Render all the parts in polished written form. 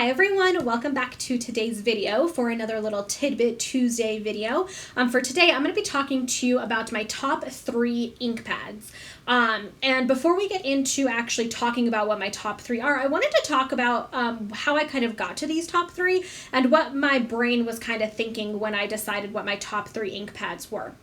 Hi everyone, welcome back to today's video for another little Tidbit Tuesday video. For today, I'm going to be talking to you about my top 3 ink pads. And before we get into actually talking about what my top 3 are, I wanted to talk about how I kind of got to these top 3 and what my brain was kind of thinking when I decided what my top 3 ink pads were.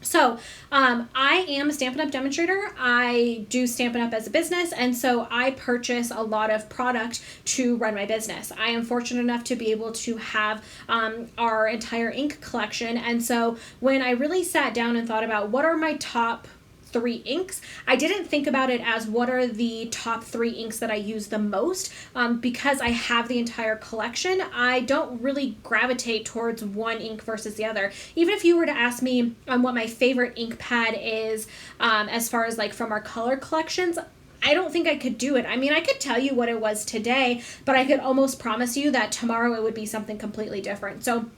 So I am a Stampin' Up demonstrator. I do Stampin' Up as a business, and so I purchase a lot of product to run my business. I am fortunate enough to be able to have our entire ink collection, and so when I really sat down and thought about what are my top 3 inks, I didn't think about it as what are the top 3 inks that I use the most. Because I have the entire collection, I don't really gravitate towards one ink versus the other. Even if you were to ask me what my favorite ink pad is, as far as like from our color collections, I don't think I could do it. I mean, I could tell you what it was today, but I could almost promise you that tomorrow it would be something completely different. So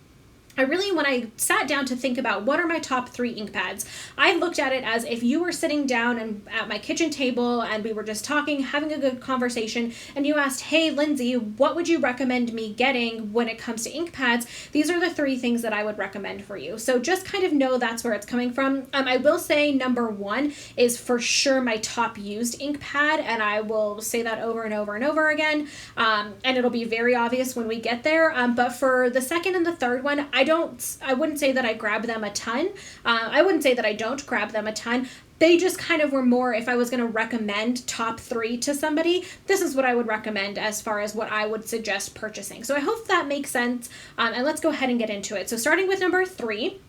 when I sat down to think about what are my top 3 ink pads, I looked at it as if you were sitting down and at my kitchen table and we were just talking, having a good conversation, and you asked, hey, Lindsay, what would you recommend me getting when it comes to ink pads? These are the 3 things that I would recommend for you. So just kind of know that's where it's coming from. I will say number 1 is for sure my top used ink pad, and I will say that over and over and over again, and it'll be very obvious when we get there. But for the second and the third one, I wouldn't say that I grab them a ton. I wouldn't say that I don't grab them a ton. They just kind of were more, if I was going to recommend top 3 to somebody, this is what I would recommend as far as what I would suggest purchasing. So I hope that makes sense. And let's go ahead and get into it. So starting with number 3,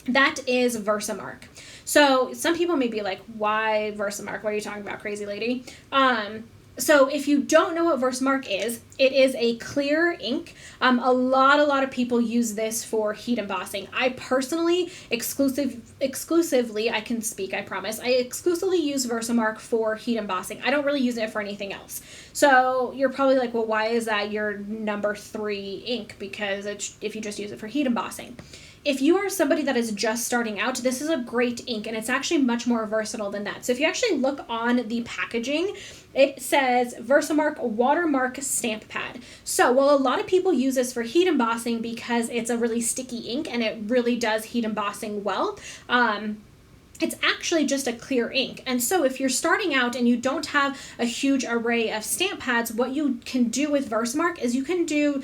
that is Versamark. So some people may be like, why Versamark? What are you talking about, crazy lady? So if you don't know what Versamark is, it is a clear ink. A lot of people use this for heat embossing. I personally, exclusively, I can speak, I promise, I exclusively use Versamark for heat embossing. I don't really use it for anything else. So you're probably like, well, why is that your number 3 ink? Because if you just use it for heat embossing. If you are somebody that is just starting out, this is a great ink, and it's actually much more versatile than that. So if you actually look on the packaging, it says Versamark Watermark Stamp Pad. So while a lot of people use this for heat embossing because it's a really sticky ink and it really does heat embossing well, it's actually just a clear ink. And so if you're starting out and you don't have a huge array of stamp pads, what you can do with Versamark is you can do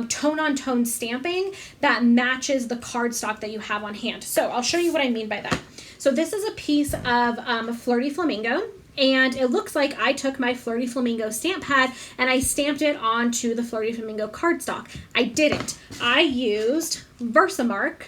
tone-on-tone stamping that matches the cardstock that you have on hand. So I'll show you what I mean by that. So this is a piece of Flirty Flamingo. And it looks like I took my Flirty Flamingo stamp pad and I stamped it onto the Flirty Flamingo cardstock. I didn't. I used Versamark.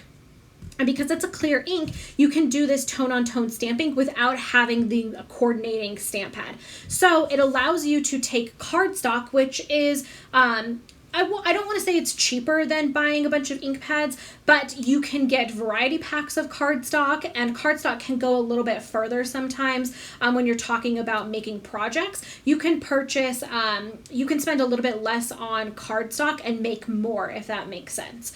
And because it's a clear ink, you can do this tone-on-tone stamping without having the coordinating stamp pad. So it allows you to take cardstock, which is, I don't want to say it's cheaper than buying a bunch of ink pads, but you can get variety packs of cardstock, and cardstock can go a little bit further sometimes when you're talking about making projects. You can purchase, you can spend a little bit less on cardstock and make more, if that makes sense.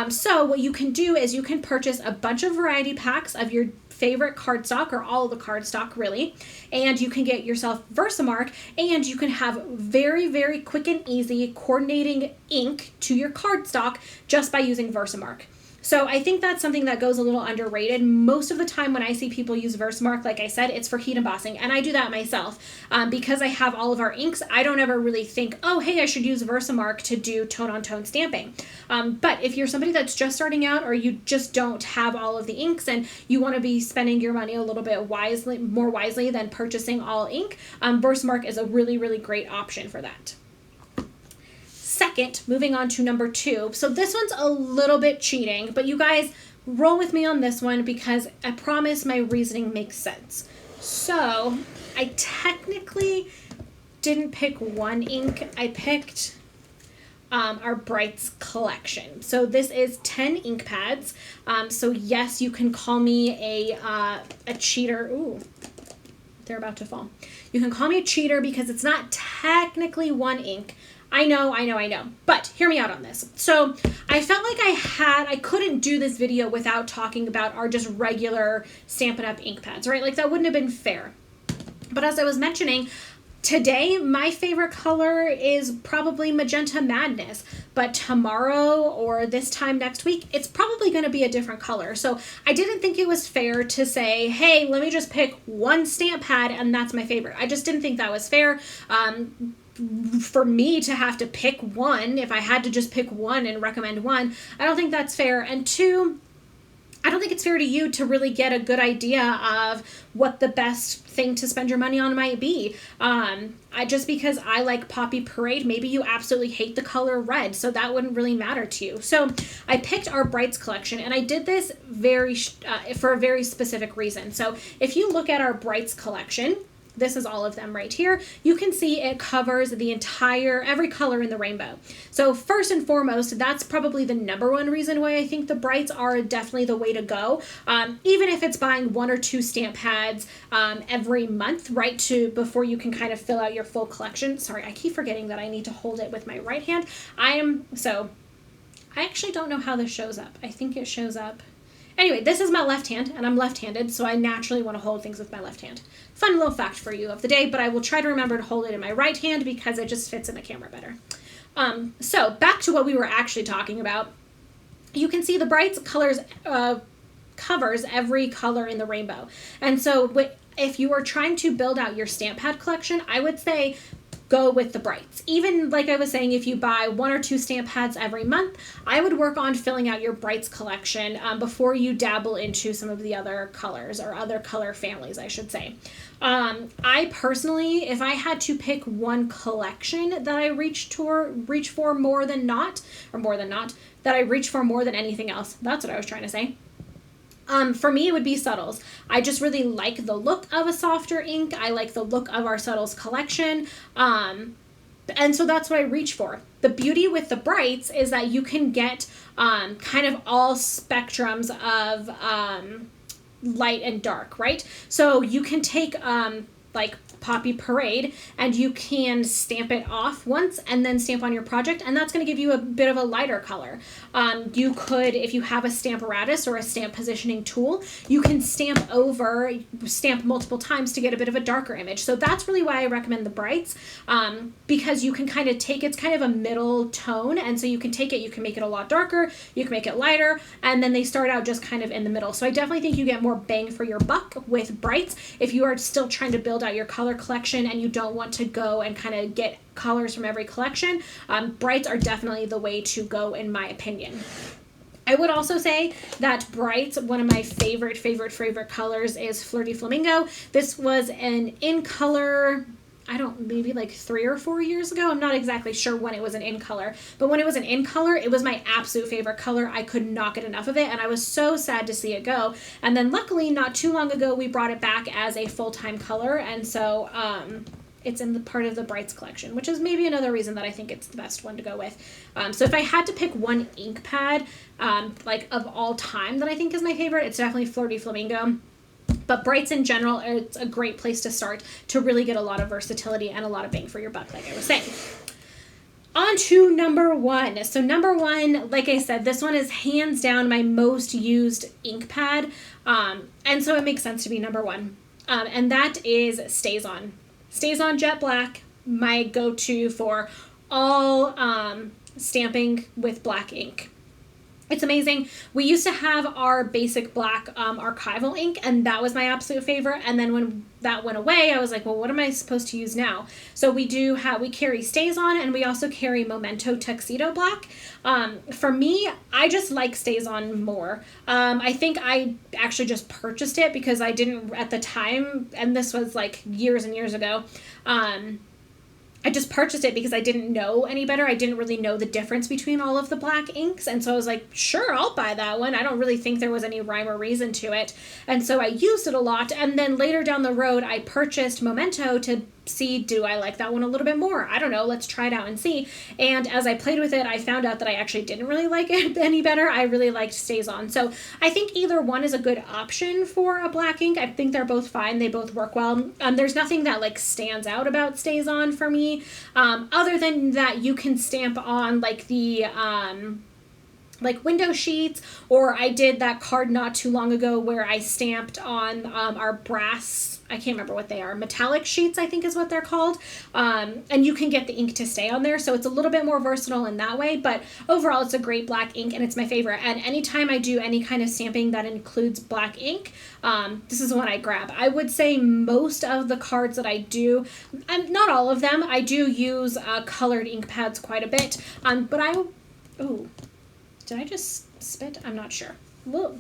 So what you can do is you can purchase a bunch of variety packs of your favorite cardstock, or all of the cardstock really, and you can get yourself Versamark, and you can have very, very quick and easy coordinating ink to your cardstock just by using Versamark. So I think that's something that goes a little underrated. Most of the time when I see people use Versamark, like I said, it's for heat embossing, and I do that myself. Because I have all of our inks, I don't ever really think, oh, hey, I should use Versamark to do tone-on-tone stamping. But if you're somebody that's just starting out, or you just don't have all of the inks and you want to be spending your money a little bit more wisely than purchasing all ink, Versamark is a really, really great option for that. Second, moving on to number 2. So this one's a little bit cheating, but you guys roll with me on this one because I promise my reasoning makes sense. So I technically didn't pick one ink. I picked our Brights collection. So this is 10 ink pads. So yes, you can call me a cheater. Ooh, they're about to fall. You can call me a cheater because it's not technically one ink. I know. But hear me out on this. So I felt like I couldn't do this video without talking about our just regular Stampin' Up ink pads, right? Like that wouldn't have been fair. But as I was mentioning, Today, my favorite color is probably Magenta Madness, but tomorrow or this time next week, it's probably going to be a different color. So I didn't think it was fair to say, hey, let me just pick one stamp pad and that's my favorite. I just didn't think that was fair. For me to have to pick one, if I had to just pick one and recommend one, I don't think that's fair. And two, I don't think it's fair to you to really get a good idea of what the best thing to spend your money on might be. Just because I like Poppy Parade, maybe you absolutely hate the color red, so that wouldn't really matter to you. So I picked our Brights collection, and I did this for a very specific reason. So if you look at our Brights collection, this is all of them right here. You can see it covers every color in the rainbow. So first and foremost, that's probably the number one reason why I think the Brights are definitely the way to go. Even if it's buying one or two stamp pads every month, right, before you can kind of fill out your full collection. Sorry, I keep forgetting that I need to hold it with my right hand. I actually don't know how this shows up. I think it shows up. Anyway, this is my left hand, and I'm left-handed, so I naturally want to hold things with my left hand. Fun little fact for you of the day, but I will try to remember to hold it in my right hand because it just fits in the camera better. So back to what we were actually talking about. You can see the Brights colors covers every color in the rainbow. And so if you are trying to build out your stamp pad collection, I would say go with the Brights. Even like I was saying, if you buy one or two stamp pads every month, I would work on filling out your Brights collection before you dabble into some of the other colors or other color families, I should say. I personally, if I had to pick one collection that I reach for more than anything else, that's what I was trying to say. For me, it would be Subtles. I just really like the look of a softer ink. I like the look of our Subtles collection. And so that's what I reach for. The beauty with the Brights is that you can get kind of all spectrums of light and dark, right? So you can take like Poppy Parade and you can stamp it off once and then stamp on your project, and that's going to give you a bit of a lighter color. You could, if you have a Stamparatus or a stamp positioning tool, you can stamp multiple times to get a bit of a darker image. So that's really why I recommend the Brights, because you can kind of it's kind of a middle tone, and so you can take it, you can make it a lot darker, you can make it lighter, and then they start out just kind of in the middle. So I definitely think you get more bang for your buck with Brights if you are still trying to build out your color collection and you don't want to go and kind of get colors from every collection. Brights are definitely the way to go, in my opinion. I would also say that Brights, one of my favorite colors is Flirty Flamingo. This was an in color, maybe like 3 or 4 years ago. I'm not exactly sure when it was an in color, but when it was an in color, it was my absolute favorite color. I could not get enough of it, and I was so sad to see it go. And then luckily, not too long ago, we brought it back as a full-time color, and so it's in the part of the Brights collection, which is maybe another reason that I think it's the best one to go with. So if I had to pick one ink pad, like of all time that I think is my favorite, it's definitely Flirty Flamingo. But Brights in general, it's a great place to start to really get a lot of versatility and a lot of bang for your buck, like I was saying. On to number one. So number one, like I said, this one is hands down my most used ink pad. And so it makes sense to be number one. And that is StazOn. StazOn Jet Black, my go-to for all stamping with black ink. It's amazing. We used to have our basic black archival ink, and that was my absolute favorite. And then when that went away, I was like, well, what am I supposed to use now? So we carry StazOn, and we also carry Memento Tuxedo Black. For me, I just like StazOn more. I think I actually just purchased it because I didn't at the time, and this was like years and years ago. I just purchased it because I didn't know any better. I didn't really know the difference between all of the black inks. And so I was like, sure, I'll buy that one. I don't really think there was any rhyme or reason to it. And so I used it a lot. And then later down the road, I purchased Memento to see, do I like that one a little bit more? I don't know. Let's try it out and see. And as I played with it, I found out that I actually didn't really like it any better. I really liked StazOn. So I think either one is a good option for a black ink. I think they're both fine. They both work well. There's nothing that like stands out about StazOn for me, other than that you can stamp on like the like window sheets, or I did that card not too long ago where I stamped on our brass, I can't remember what they are, metallic sheets I think is what they're called, and you can get the ink to stay on there, so it's a little bit more versatile in that way, but overall it's a great black ink and it's my favorite. And anytime I do any kind of stamping that includes black ink, this is the one I grab. I would say most of the cards that I do, not all of them, I do use colored ink pads quite a bit, but did I just spit? I'm not sure. Whoa.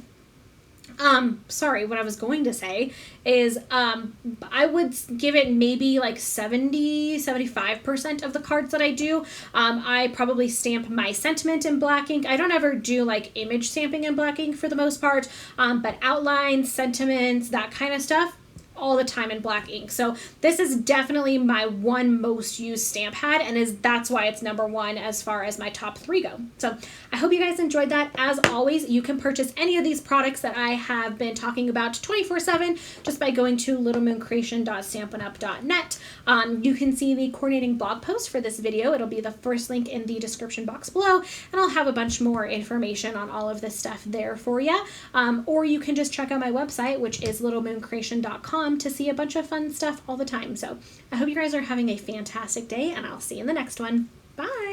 Sorry, what I was going to say is, I would give it maybe like 75% of the cards that I do. I probably stamp my sentiment in black ink. I don't ever do like image stamping in black ink for the most part, but outlines, sentiments, that kind of stuff, all the time in black ink. So this is definitely my one most used stamp pad, and that's why it's number one as far as my top 3 go. So I hope you guys enjoyed that. As always, you can purchase any of these products that I have been talking about 24/7 just by going to littlemooncreation.stampinup.net. You can see the coordinating blog post for this video. It'll be the first link in the description box below, and I'll have a bunch more information on all of this stuff there for you. Or you can just check out my website, which is littlemooncreation.com, to see a bunch of fun stuff all the time. So I hope you guys are having a fantastic day, and I'll see you in the next one. Bye!